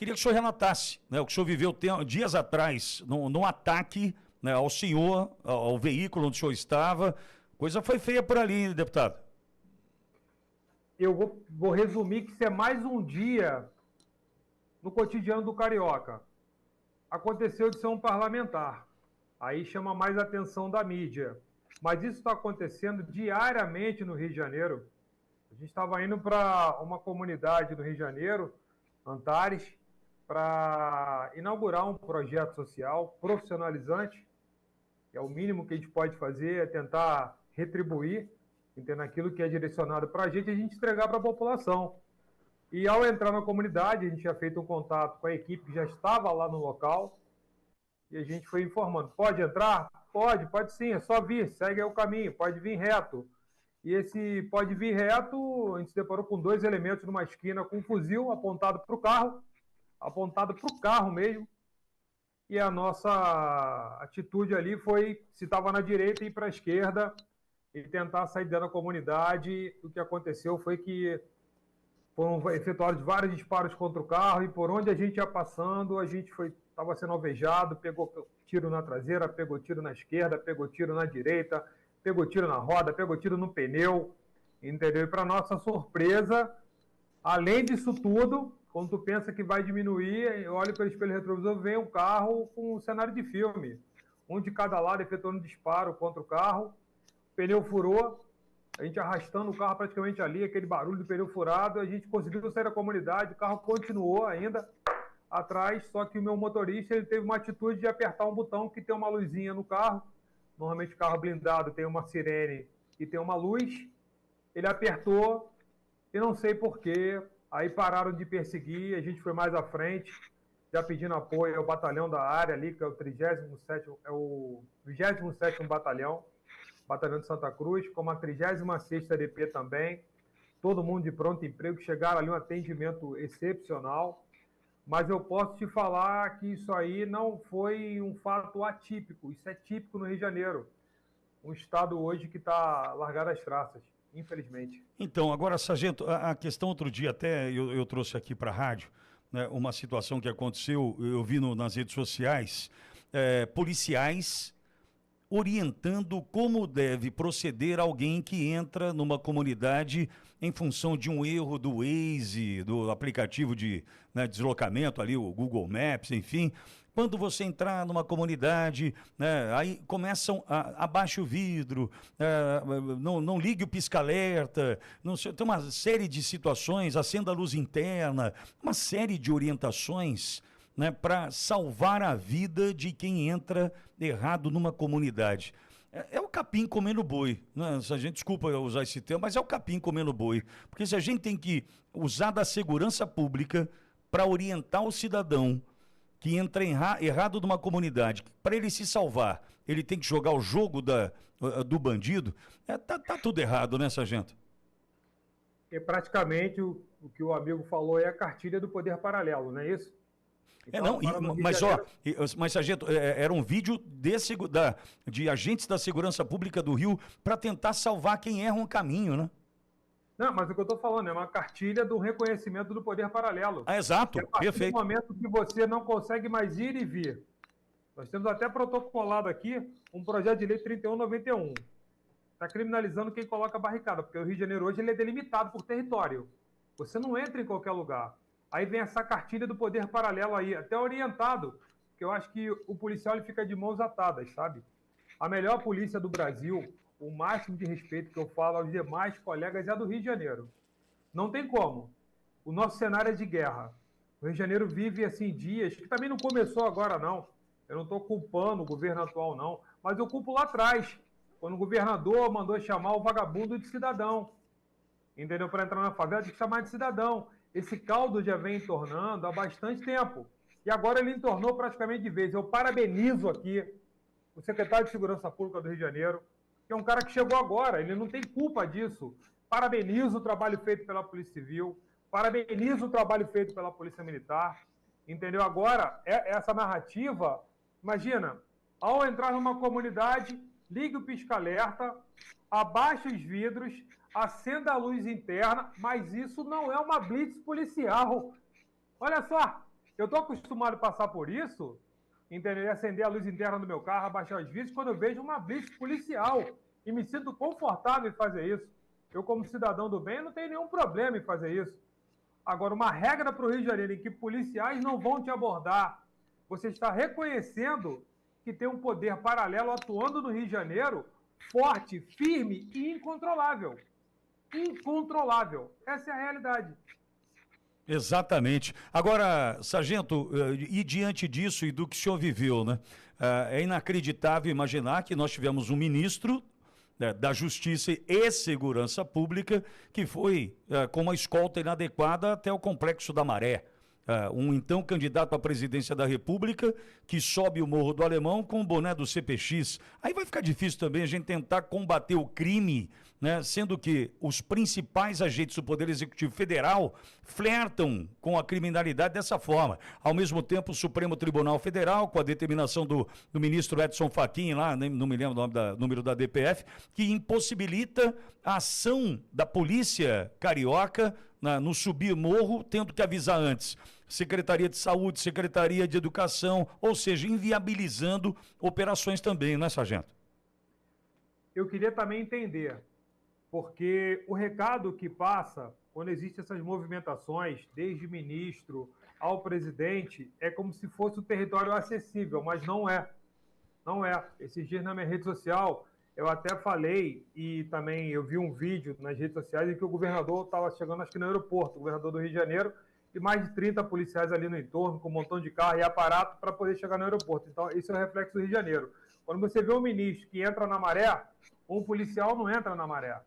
Queria que o senhor relatasse, né, o que o senhor viveu dias atrás, num ataque, né, ao senhor, ao veículo onde o senhor estava. Coisa foi feia por ali, hein, deputado? Eu vou resumir que isso é mais um dia no cotidiano do carioca. Aconteceu de ser um parlamentar. Aí chama mais a atenção da mídia. Mas isso está acontecendo diariamente no Rio de Janeiro. A gente estava indo para uma comunidade do Rio de Janeiro, Antares, para inaugurar um projeto social profissionalizante. É o mínimo que a gente pode fazer, é tentar retribuir, entendendo aquilo que é direcionado para a gente entregar para a população. E ao entrar na comunidade, a gente tinha feito um contato com a equipe que já estava lá no local, e a gente foi informando, pode entrar? Pode sim, é só vir, segue aí o caminho, pode vir reto. E esse pode vir reto, a gente se deparou com dois elementos numa esquina com um fuzil apontado para o carro mesmo, e a nossa atitude ali foi, se estava na direita, ir para a esquerda e tentar sair dentro da comunidade. O que aconteceu foi que foram efetuados vários disparos contra o carro e por onde a gente ia passando, a gente estava sendo alvejado, pegou tiro na traseira, pegou tiro na esquerda, pegou tiro na direita, pegou tiro na roda, pegou tiro no pneu, entendeu? E para nossa surpresa, além disso tudo, quando tu pensa que vai diminuir, eu olho pelo espelho retrovisor, vem um carro com um cenário de filme. Um de cada lado efetuando um disparo contra o carro, o pneu furou, a gente arrastando o carro praticamente ali, aquele barulho do pneu furado, a gente conseguiu sair da comunidade, o carro continuou ainda atrás, só que o meu motorista ele teve uma atitude de apertar um botão que tem uma luzinha no carro. Normalmente o carro blindado tem uma sirene e tem uma luz. Ele apertou e não sei porquê, aí pararam de perseguir, a gente foi mais à frente, já pedindo apoio ao batalhão da área ali, que é o 37º, é o 27º Batalhão de Santa Cruz, como a 36ª DP também, todo mundo de pronto emprego, chegaram ali um atendimento excepcional, mas eu posso te falar que isso aí não foi um fato atípico, isso é típico no Rio de Janeiro, um estado hoje que está largado às traças, infelizmente. Então, agora, sargento, a questão outro dia até eu trouxe aqui para a rádio, né, uma situação que aconteceu, eu vi nas redes sociais, policiais orientando como deve proceder alguém que entra numa comunidade em função de um erro do Waze, do aplicativo de, né, deslocamento ali, o Google Maps, enfim. Quando você entrar numa comunidade, né, aí começam abaixa o vidro, não ligue o pisca-alerta, tem uma série de situações, acenda a luz interna, uma série de orientações, né, para salvar a vida de quem entra errado numa comunidade. É o capim comendo boi, né? Se a gente, desculpa eu usar esse termo, mas é o capim comendo boi. Porque se a gente tem que usar da segurança pública para orientar o cidadão que entra errado numa comunidade, para ele se salvar, ele tem que jogar o jogo do bandido, tá tudo errado, né, sargento? E praticamente o que o amigo falou é a cartilha do poder paralelo, não é isso? Então, mas sargento, era um vídeo de agentes da segurança pública do Rio para tentar salvar quem erra um caminho, né? Não, mas o que eu estou falando é uma cartilha do reconhecimento do poder paralelo. Exato, perfeito. No momento que você não consegue mais ir e vir. Nós temos até protocolado aqui um projeto de lei 3191. Está criminalizando quem coloca barricada, porque o Rio de Janeiro hoje ele é delimitado por território. Você não entra em qualquer lugar. Aí vem essa cartilha do poder paralelo aí, até orientado, que eu acho que o policial ele fica de mãos atadas, sabe? A melhor polícia do Brasil, o máximo de respeito que eu falo aos demais colegas é a do Rio de Janeiro. Não tem como. O nosso cenário é de guerra. O Rio de Janeiro vive, assim, dias, que também não começou agora, não. Eu não estou culpando o governo atual, não. Mas eu culpo lá atrás, quando o governador mandou chamar o vagabundo de cidadão. Entendeu? Para entrar na favela, tem que chamar de cidadão. Esse caldo já vem entornando há bastante tempo. E agora ele entornou praticamente de vez. Eu parabenizo aqui o secretário de Segurança Pública do Rio de Janeiro, que é um cara que chegou agora, ele não tem culpa disso. Parabenizo o trabalho feito pela Polícia Civil, parabenizo o trabalho feito pela Polícia Militar, entendeu? Agora, essa narrativa, imagina, ao entrar numa comunidade, ligue o pisca-alerta, abaixe os vidros, acenda a luz interna, mas isso não é uma blitz policial. Olha só, Eu estou acostumado a passar por isso, entendeu? E acender a luz interna do meu carro, abaixar os vidros, quando eu vejo uma blitz policial. E me sinto confortável em fazer isso. Eu, como cidadão do bem, não tenho nenhum problema em fazer isso. Agora, uma regra para o Rio de Janeiro em que policiais não vão te abordar, você está reconhecendo que tem um poder paralelo atuando no Rio de Janeiro, forte, firme e incontrolável. Incontrolável. Essa é a realidade. Exatamente. Agora, sargento, e diante disso e do que o senhor viveu, né? É inacreditável imaginar que nós tivemos um ministro, né, da Justiça e Segurança Pública que foi com uma escolta inadequada até o Complexo da Maré. Um então candidato à presidência da República que sobe o Morro do Alemão com o boné do CPX. Aí vai ficar difícil também a gente tentar combater o crime, né? Sendo que os principais agentes do Poder Executivo Federal flertam com a criminalidade dessa forma. Ao mesmo tempo, o Supremo Tribunal Federal, com a determinação do ministro Edson Fachin, lá, não me lembro o número da DPF, que impossibilita a ação da polícia carioca no subir morro, tendo que avisar antes. Secretaria de Saúde, Secretaria de Educação, ou seja, inviabilizando operações também, né, sargento? Eu queria também entender, porque o recado que passa quando existem essas movimentações, desde ministro ao presidente, é como se fosse um território acessível, mas não é. Não é. Esses dias na minha rede social, eu até falei, e também eu vi um vídeo nas redes sociais em que o governador estava chegando, acho que no aeroporto, o governador do Rio de Janeiro, e mais de 30 policiais ali no entorno, com um montão de carro e aparato para poder chegar no aeroporto. Então, isso é o reflexo do Rio de Janeiro. Quando você vê um ministro que entra na maré, um policial não entra na maré.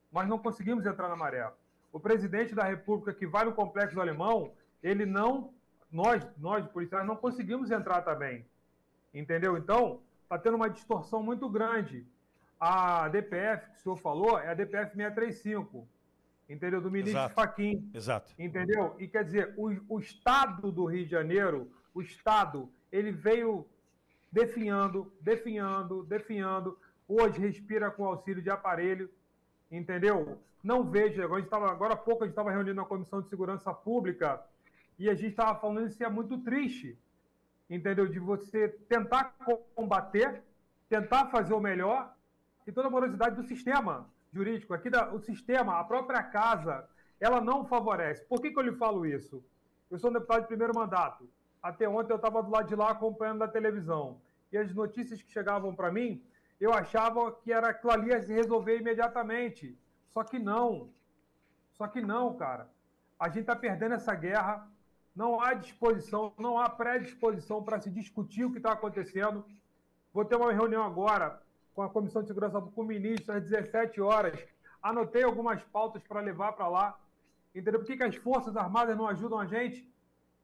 Nós não conseguimos entrar na maré. O presidente da República que vai no Complexo do Alemão, ele não... Nós policiais, não conseguimos entrar também. Entendeu? Então, está tendo uma distorção muito grande. A DPF que o senhor falou é a DPF 635, entendeu? Do ministro Fachin. Exato. Entendeu? E quer dizer, o Estado do Rio de Janeiro, o Estado, ele veio definhando. Hoje respira com auxílio de aparelho, entendeu? Não vejo, agora há pouco a gente estava reunindo na Comissão de Segurança Pública e a gente estava falando isso, é muito triste, entendeu? De você tentar combater, tentar fazer o melhor e toda a morosidade do sistema jurídico. Aqui o sistema, a própria casa, ela não favorece. Por que eu lhe falo isso? Eu sou um deputado de primeiro mandato. Até ontem eu estava do lado de lá acompanhando na televisão. E as notícias que chegavam para mim, eu achava que era aquilo ali ia se resolver imediatamente. Só que não, cara. A gente está perdendo essa guerra. Não há disposição, não há predisposição para se discutir o que está acontecendo. Vou ter uma reunião agora com a Comissão de Segurança Pública, com o ministro, às 17 horas. Anotei algumas pautas para levar para lá. Entendeu? Por que as Forças Armadas não ajudam a gente?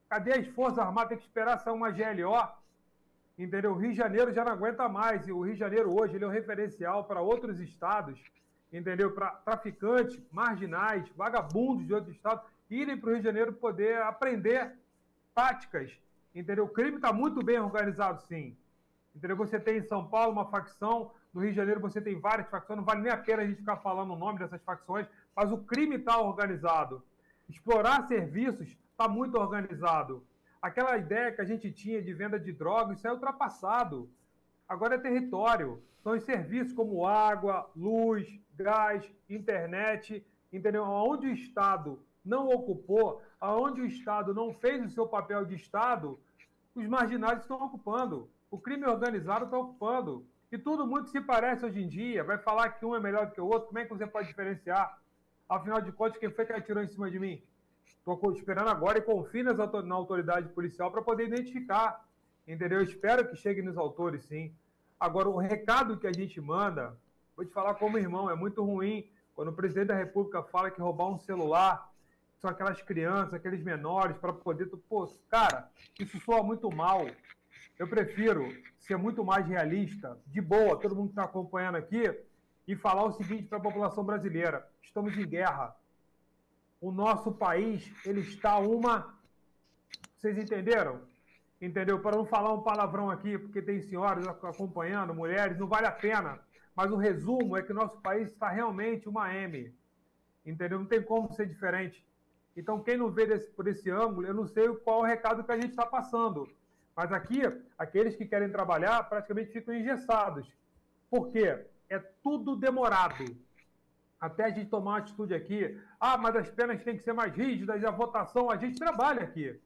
Cadê as Forças Armadas? Tem que esperar sair uma GLO. Entendeu? O Rio de Janeiro já não aguenta mais. E o Rio de Janeiro hoje ele é um referencial para outros estados. Entendeu? Para traficantes, marginais, vagabundos de outros estados irem para o Rio de Janeiro poder aprender táticas, entendeu? O crime está muito bem organizado, sim. Entendeu? Você tem em São Paulo uma facção, no Rio de Janeiro você tem várias facções, não vale nem a pena a gente ficar falando o nome dessas facções, mas o crime está organizado. Explorar serviços está muito organizado. Aquela ideia que a gente tinha de venda de drogas, isso é ultrapassado. Agora é território. São os serviços como água, luz, gás, internet, entendeu? Onde o Estado não ocupou, aonde o Estado não fez o seu papel de Estado, os marginais estão ocupando. O crime organizado está ocupando. E tudo muito se parece hoje em dia. Vai falar que um é melhor do que o outro. Como é que você pode diferenciar? Afinal de contas, quem foi que atirou em cima de mim? Estou esperando agora e confio na autoridade policial para poder identificar. Entendeu? Eu espero que chegue nos autores, sim. Agora, o recado que a gente manda, vou te falar como irmão, é muito ruim quando o presidente da República fala que roubar um celular são aquelas crianças, aqueles menores, para poder... Pô, cara, isso soa muito mal. Eu prefiro ser muito mais realista, de boa, todo mundo que está acompanhando aqui, e falar o seguinte para a população brasileira. Estamos em guerra. O nosso país, ele está uma... Vocês entenderam? Entendeu? Para não falar um palavrão aqui, porque tem senhoras acompanhando, mulheres, não vale a pena. Mas o resumo é que o nosso país está realmente uma M. Entendeu? Não tem como ser diferente. Então, quem não vê por esse ângulo, eu não sei qual é o recado que a gente está passando. Mas aqui, aqueles que querem trabalhar praticamente ficam engessados. Por quê? É tudo demorado. Até a gente tomar uma atitude aqui, mas as penas têm que ser mais rígidas, e a votação, a gente trabalha aqui.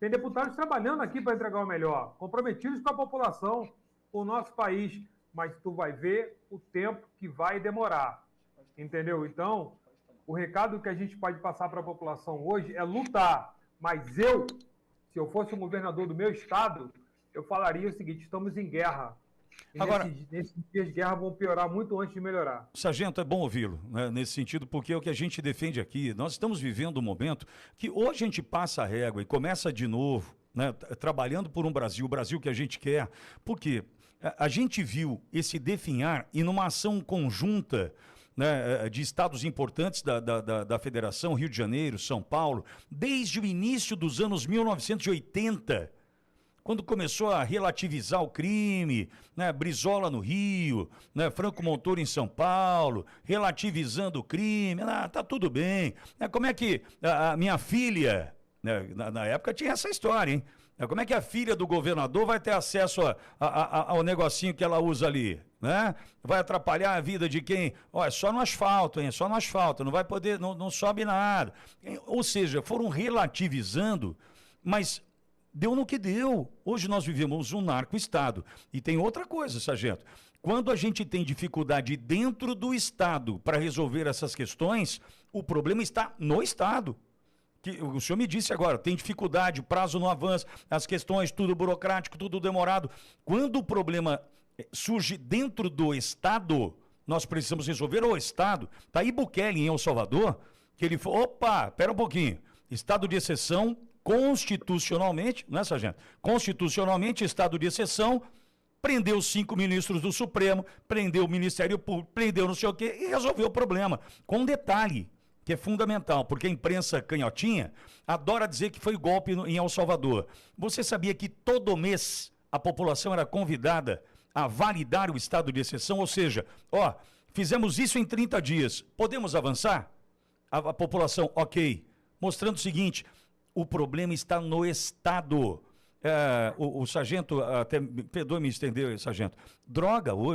Tem deputados trabalhando aqui para entregar o melhor, comprometidos com a população, com o nosso país. Mas tu vai ver o tempo que vai demorar. Entendeu? Então, o recado que a gente pode passar para a população hoje é lutar. Mas se eu fosse o governador do meu estado, eu falaria o seguinte: estamos em guerra. E Agora, nesses dias de guerra vão piorar muito antes de melhorar. Sargento, é bom ouvi-lo, né, nesse sentido, porque é o que a gente defende aqui. Nós estamos vivendo um momento que ou a gente passa a régua e começa de novo, né, trabalhando por um Brasil, o Brasil que a gente quer, porque a gente viu esse definhar e numa ação conjunta, né, de estados importantes da Federação, Rio de Janeiro, São Paulo, desde o início dos anos 1980, quando começou a relativizar o crime, né, Brizola no Rio, né, Franco Montoro em São Paulo, relativizando o crime, tá tudo bem. Como é que a minha filha, né, na época tinha essa história, hein? Como é que a filha do governador vai ter acesso ao negocinho que ela usa ali, né? Vai atrapalhar a vida de quem? É só no asfalto, hein? É só no asfalto, não vai poder, não sobe nada. Ou seja, foram relativizando, mas deu no que deu. Hoje nós vivemos um narco-estado. E tem outra coisa, sargento. Quando a gente tem dificuldade dentro do Estado para resolver essas questões, o problema está no Estado. Que o senhor me disse agora, tem dificuldade, o prazo não avança, as questões, tudo burocrático, tudo demorado. Quando o problema surge dentro do Estado, nós precisamos resolver o Estado. Está aí Bukele em El Salvador, que ele falou, pera um pouquinho, estado de exceção, constitucionalmente, né, sargento? Constitucionalmente, estado de exceção, prendeu 5 ministros do Supremo, prendeu o Ministério Público, prendeu não sei o quê e resolveu o problema. Com um detalhe que é fundamental, porque a imprensa canhotinha adora dizer que foi golpe em El Salvador. Você sabia que todo mês a população era convidada a validar o estado de exceção? Ou seja, fizemos isso em 30 dias, podemos avançar? A população, ok. Mostrando o seguinte, o problema está no Estado. O sargento, até, perdoe-me estender, sargento,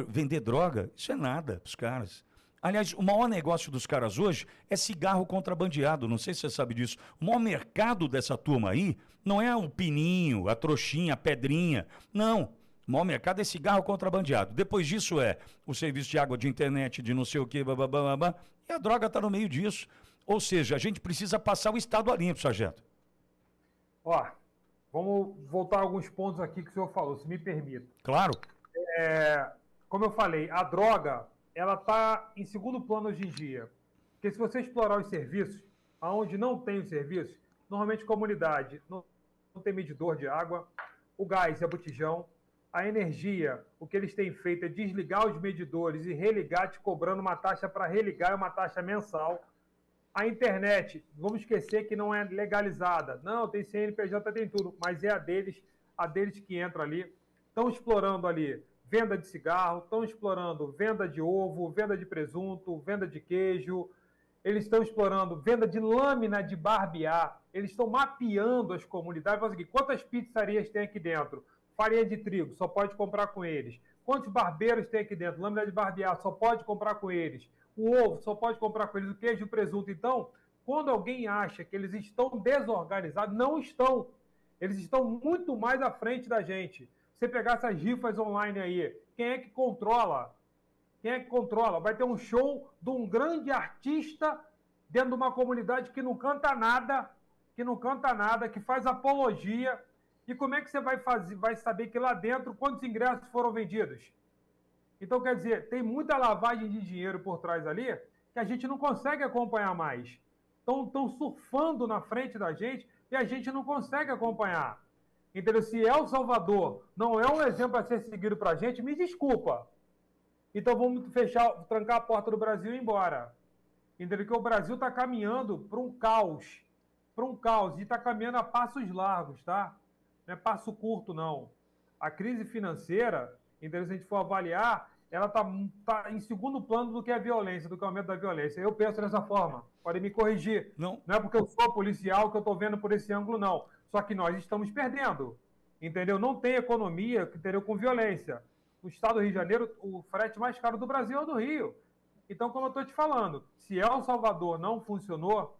vender droga, isso é nada para os caras. Aliás, o maior negócio dos caras hoje é cigarro contrabandeado, não sei se você sabe disso. O maior mercado dessa turma aí não é o pininho, a trouxinha, a pedrinha, não. O maior mercado é cigarro contrabandeado. Depois disso é o serviço de água, de internet, de não sei o quê, e a droga está no meio disso. Ou seja, a gente precisa passar o Estado a limpo, sargento. Vamos voltar a alguns pontos aqui que o senhor falou, se me permite. Claro. Como eu falei, a droga, ela está em segundo plano hoje em dia. Porque se você explorar os serviços, aonde não tem os serviços, normalmente comunidade não tem medidor de água, o gás é botijão, a energia, o que eles têm feito é desligar os medidores e religar, te cobrando uma taxa para religar, uma taxa mensal. A internet, vamos esquecer que não é legalizada. Não, tem CNPJ, tem tudo, mas é a deles que entra ali. Estão explorando ali venda de cigarro, estão explorando venda de ovo, venda de presunto, venda de queijo. Eles estão explorando venda de lâmina de barbear. Eles estão mapeando as comunidades. Fala o seguinte, quantas pizzarias tem aqui dentro? Farinha de trigo, só pode comprar com eles. Quantos barbeiros tem aqui dentro? Lâmina de barbear, só pode comprar com eles. O ovo só pode comprar com eles, o queijo e o presunto. Então, quando alguém acha que eles estão desorganizados, não estão. Eles estão muito mais à frente da gente. Você pegar essas rifas online aí, quem é que controla? Quem é que controla? Vai ter um show de um grande artista dentro de uma comunidade que não canta nada, que faz apologia. E como é que você vai saber que lá dentro, quantos ingressos foram vendidos? Então, quer dizer, tem muita lavagem de dinheiro por trás ali que a gente não consegue acompanhar mais. Estão surfando na frente da gente e a gente não consegue acompanhar. Entendeu? Se El Salvador não é um exemplo a ser seguido para a gente, me desculpa. Então vamos trancar a porta do Brasil e ir embora. Entendeu? Que o Brasil está caminhando para um caos. E está caminhando a passos largos, tá? Não é passo curto, não. A crise financeira, entendeu? Se a gente for avaliar, ela tá em segundo plano do que a violência, do que o aumento da violência. Eu penso dessa forma. Podem me corrigir. Não. Não é porque eu sou policial que eu estou vendo por esse ângulo, não. Só que nós estamos perdendo. Entendeu? Não tem economia, entendeu, com violência. No estado do Rio de Janeiro, o frete mais caro do Brasil é o do Rio. Então, como eu estou te falando, se El Salvador não funcionou,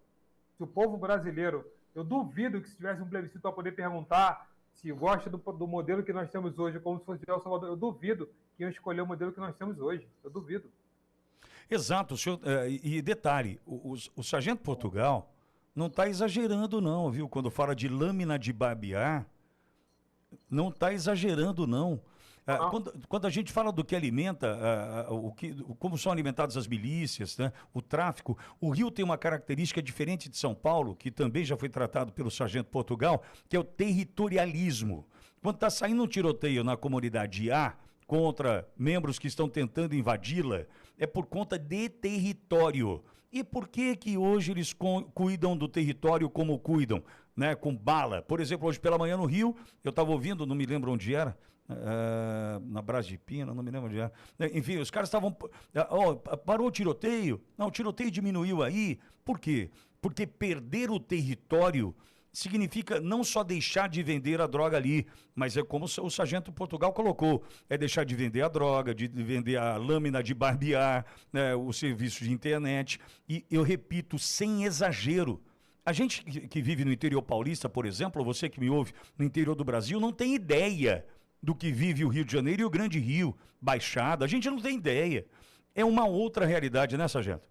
se o povo brasileiro, eu duvido que se tivesse um plebiscito para poder perguntar se gosta do modelo que nós temos hoje, como se fosse El Salvador, eu duvido que iam escolher o modelo que nós temos hoje. Eu duvido. Exato, senhor, e detalhe, o Sargento Portugal não está exagerando não, viu? Quando fala de lâmina de barbear, não está exagerando não. Quando a gente fala do que alimenta, como são alimentadas as milícias, né, o tráfico, o Rio tem uma característica diferente de São Paulo, que também já foi tratado pelo Sargento Portugal, que é o territorialismo. Quando está saindo um tiroteio na comunidade A contra membros que estão tentando invadi-la, é por conta de território. E por que hoje eles cuidam do território como cuidam? Né, com bala. Por exemplo, hoje pela manhã no Rio, eu estava ouvindo, não me lembro onde era, na Brás de Pina, não me lembro onde era. Enfim, os caras estavam... parou o tiroteio? Não, o tiroteio diminuiu aí. Por quê? Porque perder o território significa não só deixar de vender a droga ali, mas é como o Sargento Portugal colocou, é deixar de vender a droga, de vender a lâmina de barbear, né, o serviço de internet. E eu repito, sem exagero, a gente que vive no interior paulista, por exemplo, você que me ouve no interior do Brasil, não tem ideia do que vive o Rio de Janeiro e o Grande Rio, Baixada. A gente não tem ideia. É uma outra realidade, né, Sargento?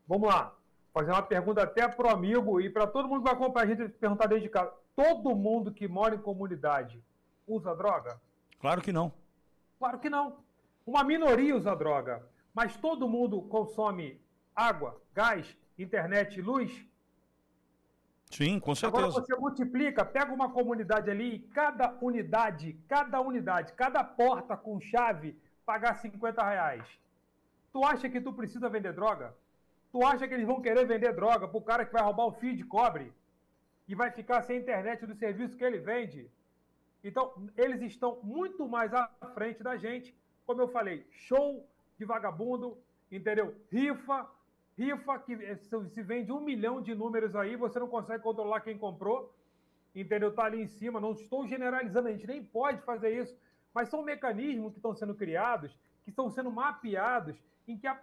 Vamos lá. Fazer uma pergunta até para o amigo e para todo mundo que vai acompanhar a gente perguntar desde de casa. Todo mundo que mora em comunidade usa droga? Claro que não. Claro que não. Uma minoria usa droga. Mas todo mundo consome água, gás, internet e luz? Sim, com certeza. Agora você multiplica, pega uma comunidade ali e cada unidade, cada porta com chave, pagar R$50. Tu acha que tu precisa vender droga? Tu acha que eles vão querer vender droga pro cara que vai roubar o fio de cobre e vai ficar sem internet do serviço que ele vende? Então, eles estão muito mais à frente da gente. Como eu falei, show de vagabundo, entendeu? Rifa que se vende 1 milhão de números aí, você não consegue controlar quem comprou, entendeu? Tá ali em cima, não estou generalizando, a gente nem pode fazer isso, mas são mecanismos que estão sendo criados, que estão sendo mapeados, em que as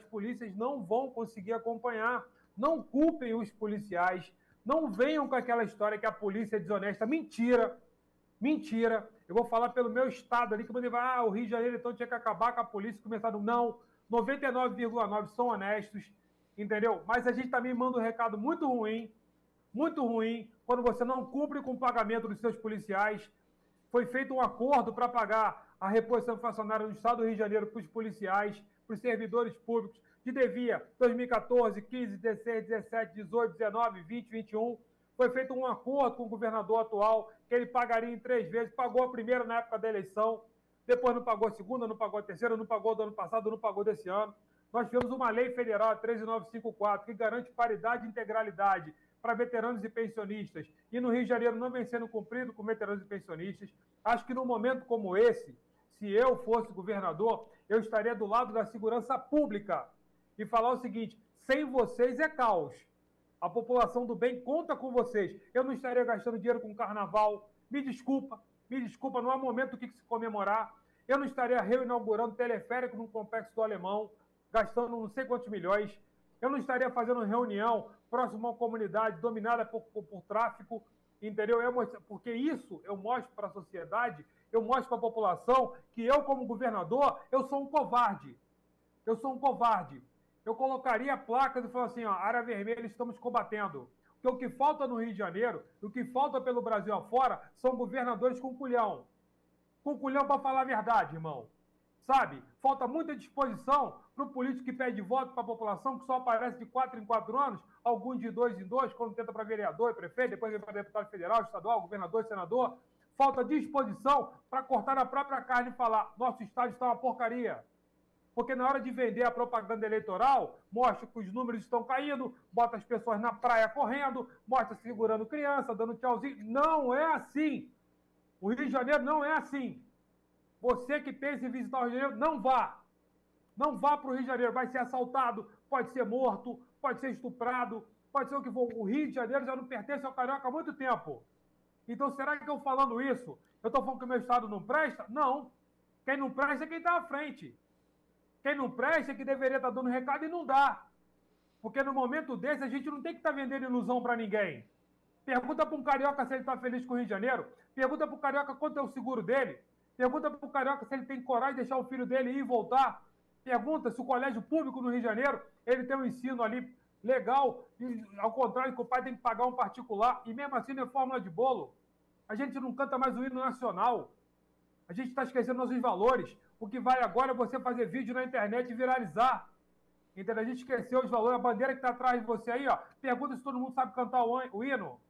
polícias não vão conseguir acompanhar. Não culpem os policiais, não venham com aquela história que a polícia é desonesta. Mentira! Eu vou falar pelo meu estado ali, que você vai, o Rio de Janeiro então tinha que acabar com a polícia e começar do não. 99,9% são honestos, entendeu? Mas a gente também manda um recado muito ruim, quando você não cumpre com o pagamento dos seus policiais. Foi feito um acordo para pagar a reposição inflacionária no estado do Rio de Janeiro para os policiais, para os servidores públicos, que devia 2014, 15, 16, 17, 18, 19, 20, 21. Foi feito um acordo com o governador atual, que ele pagaria em 3 vezes, pagou a primeira na época da eleição, depois não pagou a segunda, não pagou a terceira, não pagou do ano passado, não pagou desse ano. Nós tivemos uma lei federal, a 13954, que garante paridade e integralidade para veteranos e pensionistas. E no Rio de Janeiro não vem sendo cumprido com veteranos e pensionistas. Acho que num momento como esse, se eu fosse governador, eu estaria do lado da segurança pública e falar o seguinte: sem vocês é caos. A população do bem conta com vocês. Eu não estaria gastando dinheiro com carnaval. Me desculpa, não há momento do que se comemorar. Eu não estaria reinaugurando teleférico no Complexo do Alemão, gastando não sei quantos milhões. Eu não estaria fazendo reunião próximo a uma comunidade dominada por tráfico, entendeu? Porque isso eu mostro para a sociedade, eu mostro para a população que eu, como governador, eu sou um covarde. Eu colocaria placas e falaria assim, ó, área vermelha, estamos combatendo. Porque o que falta no Rio de Janeiro, o que falta pelo Brasil afora, são governadores com culhão. Com culhão para falar a verdade, irmão. Sabe? Falta muita disposição para o político que pede voto para a população, que só aparece de 4 em 4 anos, alguns de 2 em 2, quando tenta para vereador e prefeito, depois vem para deputado federal, estadual, governador e senador. Falta disposição para cortar a própria carne e falar, nosso estado está uma porcaria. Porque na hora de vender a propaganda eleitoral, mostra que os números estão caindo, bota as pessoas na praia correndo, mostra segurando criança, dando tchauzinho. Não é assim. O Rio de Janeiro não é assim. Você que pensa em visitar o Rio de Janeiro, não vá. Não vá para o Rio de Janeiro. Vai ser assaltado, pode ser morto, pode ser estuprado, pode ser o que for. O Rio de Janeiro já não pertence ao carioca há muito tempo. Então, será que eu falando isso, eu estou falando que o meu estado não presta? Não. Quem não presta é quem está à frente. Quem não presta é que deveria estar dando recado e não dá. Porque no momento desse, a gente não tem que estar vendendo ilusão para ninguém. Pergunta para um carioca se ele está feliz com o Rio de Janeiro. Pergunta para o carioca quanto é o seguro dele. Pergunta para o carioca se ele tem coragem de deixar o filho dele ir e voltar. Pergunta se o colégio público no Rio de Janeiro ele tem um ensino ali legal, e, ao contrário que o pai tem que pagar um particular, e mesmo assim não é fórmula de bolo. A gente não canta mais o hino nacional. A gente está esquecendo nossos valores. O que vale agora é você fazer vídeo na internet e viralizar. Entendeu? A gente esqueceu os valores, a bandeira que está atrás de você aí, ó. Pergunta se todo mundo sabe cantar o hino.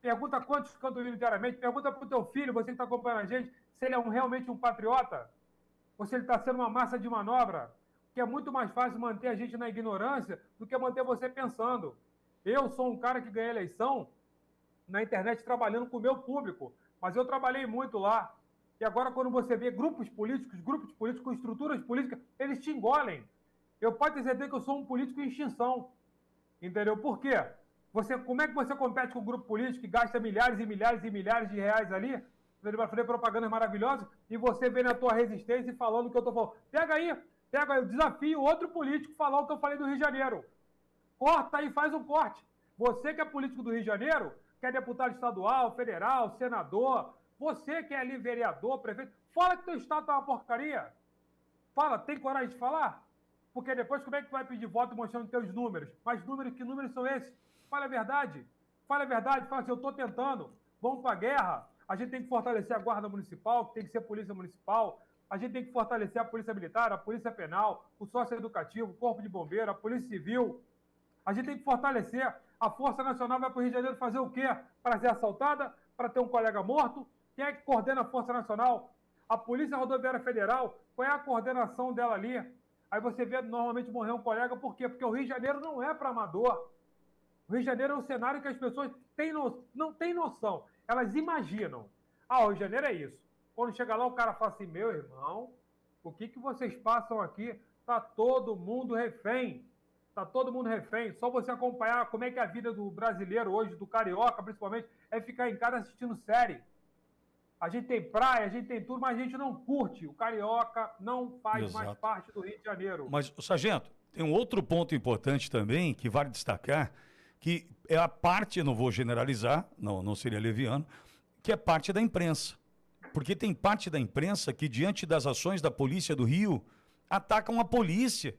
Pergunta quantos cantam o hino diariamente. Pergunta para o teu filho, você que está acompanhando a gente, se ele é realmente um patriota ou se ele está sendo uma massa de manobra. Que é muito mais fácil manter a gente na ignorância do que manter você pensando. Eu sou um cara que ganhei eleição na internet trabalhando com o meu público, mas eu trabalhei muito lá. E agora, quando você vê grupos políticos, estruturas políticas, eles te engolem. Eu posso dizer que eu sou um político em extinção. Entendeu? Por quê? Como é que você compete com um grupo político que gasta milhares e milhares e milhares de reais ali para fazer propagandas maravilhosas e você vem na tua resistência e falando o que eu estou falando? Pega aí, eu desafio outro político falar o que eu falei do Rio de Janeiro. Corta aí, faz um corte. Você que é político do Rio de Janeiro, que é deputado estadual, federal, senador, você que é ali vereador, prefeito, fala que teu estado tá uma porcaria. Fala, tem coragem de falar? Porque depois como é que tu vai pedir voto mostrando teus números? Mas que números são esses? Fala a verdade. Fala a verdade, fala assim, eu estou tentando, vamos para a guerra, a gente tem que fortalecer a guarda municipal, que tem que ser polícia municipal, a gente tem que fortalecer a polícia militar, a polícia penal, o sócio-educativo, o corpo de bombeiro, a polícia civil. A gente tem que fortalecer. A Força Nacional vai para o Rio de Janeiro fazer o quê? Para ser assaltada? Para ter um colega morto? Quem é que coordena a Força Nacional? A Polícia Rodoviária Federal, qual é a coordenação dela ali? Aí você vê normalmente morrer um colega, por quê? Porque o Rio de Janeiro não é para amador. O Rio de Janeiro é um cenário que as pessoas não têm noção. Elas imaginam. Ah, o Rio de Janeiro é isso. Quando chega lá, o cara fala assim, meu irmão, o que vocês passam aqui? Tá todo mundo refém. Tá todo mundo refém. Só você acompanhar como é que é a vida do brasileiro hoje, do carioca principalmente, é ficar em casa assistindo série. A gente tem praia, a gente tem tudo, mas a gente não curte. O carioca não faz mais parte do Rio de Janeiro. Mas, sargento, tem um outro ponto importante também que vale destacar, que é a parte, eu não vou generalizar, não seria leviano, que é parte da imprensa. Porque tem parte da imprensa que, diante das ações da polícia do Rio, atacam a polícia,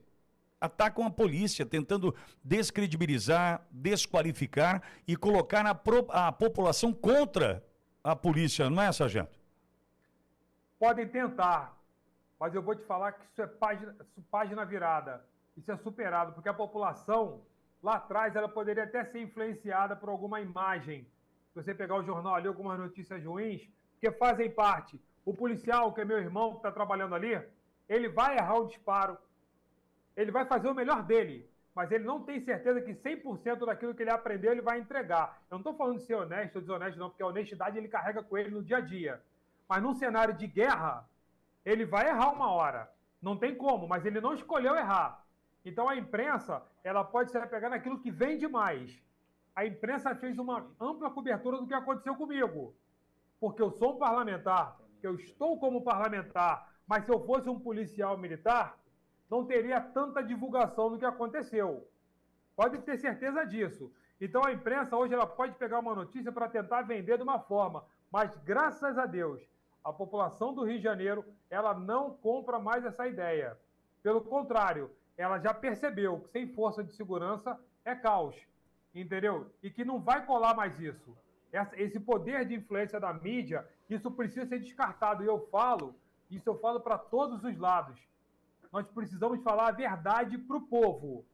tentando descredibilizar, desqualificar e colocar a população contra a polícia, não é, sargento? Podem tentar, mas eu vou te falar que isso é página virada, isso é superado, porque a população, lá atrás, ela poderia até ser influenciada por alguma imagem. Se você pegar o jornal ali, algumas notícias ruins, que fazem parte. O policial, que é meu irmão, que está trabalhando ali, ele vai errar um disparo, ele vai fazer o melhor dele, mas ele não tem certeza que 100% daquilo que ele aprendeu ele vai entregar. Eu não estou falando de ser honesto ou desonesto, não, porque a honestidade ele carrega com ele no dia a dia. Mas num cenário de guerra, ele vai errar uma hora. Não tem como, mas ele não escolheu errar. Então a imprensa, ela pode se apegar naquilo que vende mais. A imprensa fez uma ampla cobertura do que aconteceu comigo. Porque eu sou um parlamentar, eu estou como parlamentar, mas se eu fosse um policial militar, não teria tanta divulgação do que aconteceu. Pode ter certeza disso. Então a imprensa hoje ela pode pegar uma notícia para tentar vender de uma forma, mas graças a Deus, a população do Rio de Janeiro, ela não compra mais essa ideia. Pelo contrário, ela já percebeu que sem força de segurança é caos, entendeu? E que não vai colar mais isso. Esse poder de influência da mídia, isso precisa ser descartado. E eu falo para todos os lados. Nós precisamos falar a verdade para o povo.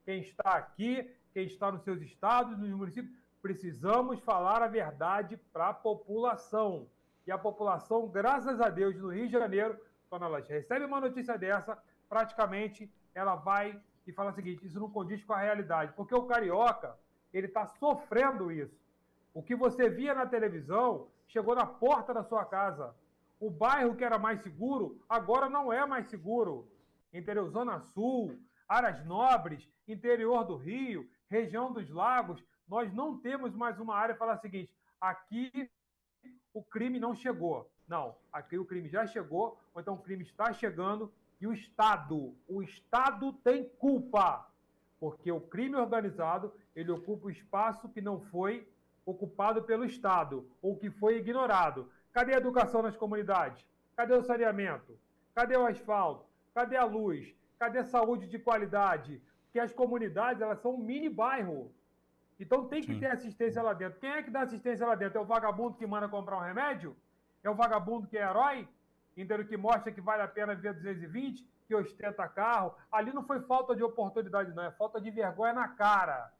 Quem está aqui, quem está nos seus estados, nos municípios, precisamos falar a verdade para a população. E a população, graças a Deus, no Rio de Janeiro, quando ela recebe uma notícia dessa, praticamente ela vai e fala o seguinte, isso não condiz com a realidade. Porque o carioca, ele está sofrendo isso. O que você via na televisão chegou na porta da sua casa. O bairro que era mais seguro, agora não é mais seguro. Entendeu? Zona Sul, áreas nobres, interior do Rio, região dos lagos, nós não temos mais uma área para falar o seguinte, aqui o crime não chegou. Não, aqui o crime já chegou, ou então o crime está chegando, e o Estado tem culpa, porque o crime organizado, ele ocupa o espaço que não foi ocupado pelo Estado, ou que foi ignorado. Cadê a educação nas comunidades? Cadê o saneamento? Cadê o asfalto? Cadê a luz? Cadê a saúde de qualidade? Porque as comunidades, elas são um mini bairro. Então tem que ter assistência lá dentro. Quem é que dá assistência lá dentro? É o vagabundo que manda comprar um remédio? É o vagabundo que é herói? Entendeu? Que mostra que vale a pena viver 220, que ostenta carro. Ali não foi falta de oportunidade, não. É falta de vergonha na cara.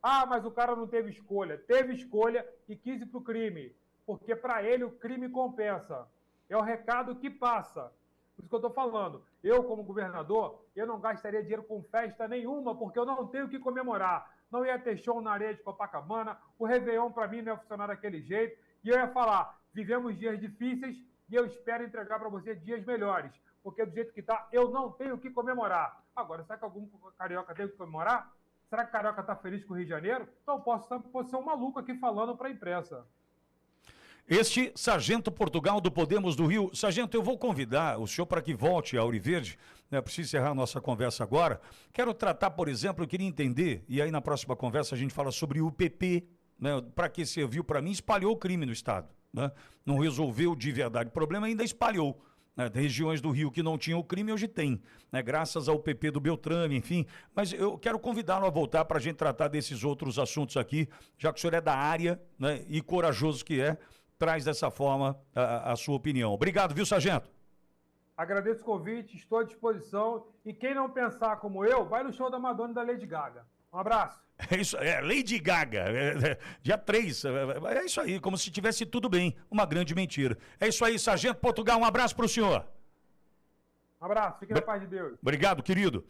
Ah, mas o cara não teve escolha. Teve escolha e quis ir para o crime. Porque para ele o crime compensa. É o recado que passa. Por isso que eu estou falando. Eu, como governador, eu não gastaria dinheiro com festa nenhuma, porque eu não tenho o que comemorar. Não ia ter show na areia de Copacabana, o Réveillon para mim não ia funcionar daquele jeito, e eu ia falar, vivemos dias difíceis e eu espero entregar para você dias melhores, porque do jeito que está, eu não tenho o que comemorar. Agora, será que algum carioca tem o que comemorar? Será que o carioca está feliz com o Rio de Janeiro? Então posso ser um maluco aqui falando para a imprensa. Este Sargento Portugal do Podemos do Rio. Sargento, eu vou convidar o senhor para que volte a Ouro Verde, né? Preciso encerrar a nossa conversa agora. Quero tratar, por exemplo, eu queria entender, e aí na próxima conversa a gente fala sobre o UPP, né? Para que serviu para mim, espalhou o crime no Estado, né? Não resolveu de verdade o problema, ainda espalhou. Né, regiões do Rio que não tinham o crime, hoje tem, né, graças ao PP do Beltrame, enfim. Mas eu quero convidá-lo a voltar para a gente tratar desses outros assuntos aqui, já que o senhor é da área, né, e corajoso que é, traz dessa forma a sua opinião. Obrigado, viu, Sargento? Agradeço o convite, estou à disposição. E quem não pensar como eu, vai no show da Madonna e da Lady Gaga. Um abraço. É isso, Lady Gaga, dia 3, é isso aí, como se tivesse tudo bem, uma grande mentira. É isso aí, Sargento Portugal, um abraço para o senhor. Um abraço, fique na paz de Deus. Obrigado, querido.